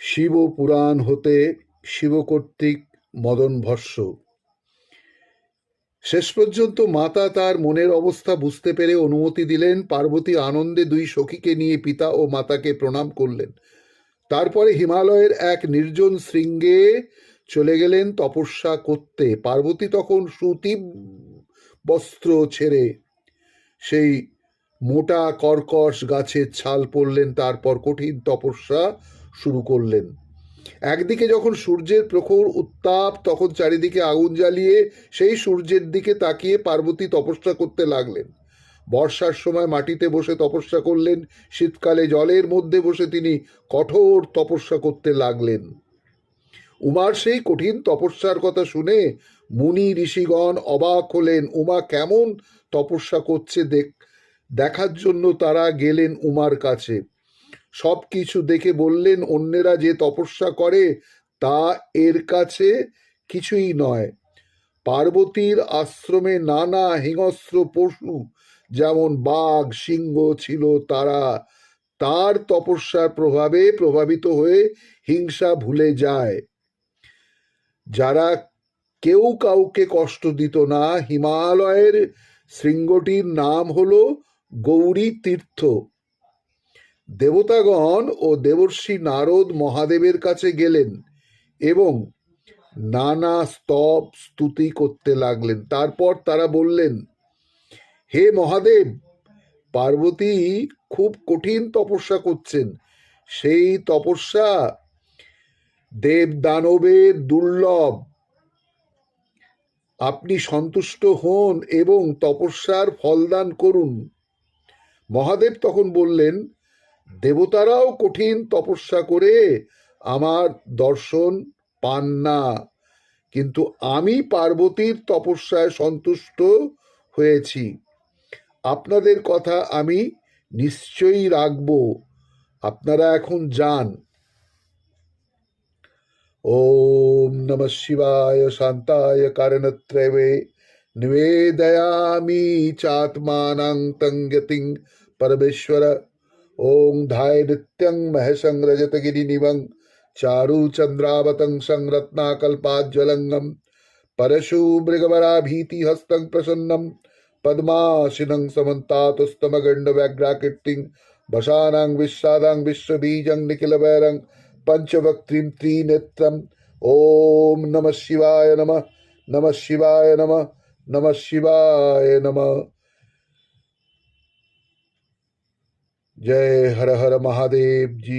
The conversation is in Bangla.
শিব পুরাণ হতে শিব কর্তৃক মদন ভস্য। শেষ পর্যন্ত মাতা তার মনের অবস্থা বুঝতে পেরে অনুমতি দিলেন। পার্বতী আনন্দে দুই সখীকে নিয়ে পিতা ও মাতাকে প্রণাম করলেন। তারপরে হিমালয়ের এক নির্জন শৃঙ্গে চলে গেলেন তপস্যা করতে। পার্বতী তখন সুতি বস্ত্র ছেড়ে সেই মোটা কর্কশ গাছের ছাল পরলেন। তারপর কঠিন তপস্যা শুরু করলেন। একদিকে যখন সূর্যের প্রখর উত্তাপ, তখন চারিদিকে আগুন জ্বালিয়ে সেই সূর্যের দিকে তাকিয়ে পার্বতী তপস্যা করতে লাগলেন। বর্ষার সময় মাটিতে বসে তপস্যা করলেন। শীতকালে জলের মধ্যে বসে তিনি কঠোর তপস্যা করতে লাগলেন। উমার সেই কঠিন তপস্যার কথা শুনে মুনি ঋষিগণ অবাক হলেন। উমা কেমন তপস্যা করছে দেখার জন্য তারা গেলেন উমার কাছে। সব কিছু দেখে বললেন, অন্যেরা যে তপস্যা করে তা এর কাছে কিছুই নয়। পার্বতীর আশ্রমে নানা হিংস্র পশু যেমন বাঘ, সিংহ ছিল, তার তপস্যার প্রভাবে প্রভাবিত হয়ে হিংসা ভুলে যায়। যারা কেউ কাউকে কষ্ট দিত না। হিমালয়ের শৃঙ্গটির নাম হলো গৌরী তীর্থ। দেবতাগণ ও দেবর্ষি নারদ মহাদেবের কাছে গেলেন এবং নানা স্তব স্তুতি করতে লাগলেন। তারপর তারা বললেন, হে মহাদেব, পার্বতী খুব কঠিন তপস্যা করছেন। সেই তপস্যা দেব দানবের দুর্লভ। আপনি সন্তুষ্ট হন এবং তপস্যার ফলদান করুন। মহাদেব তখন বললেন, দেবতারাও কঠিন তপস্যা করে আমার দর্শন পান না, কিন্তু আমি পার্বতীর তপস্যায় সন্তুষ্ট হয়েছি। আপনাদের কথা আমি নিশ্চয়ই রাখব। আপনারা এখন যান। ওম নমঃ শিবায় শান্তায় কারণত্রয়ে নিবেদয়ামি চাত্মানাং তঙ্গতিং পরমেশ্বর। ওং ধায় নিত্যং মহেশং রজতগিরিনিভং চারুচন্দ্রাবতং সংরত্নাকল্পাজ্জ্বলঙ্গম परशु मृगवराभीतिहस्तं प्रसन्नं पद्माशिनं समन्तातुस्तमगण्डव्याघ्राकृतिं वशानां विश्वादां विश्वबीजं निखिलवैरं पंचवक्त्रीं त्रिनेत्रम्। ओम नमः शिवाय नमः, नमः शिवाय नमः, नमः शिवाय नमः। जय हर हर महादेव जी।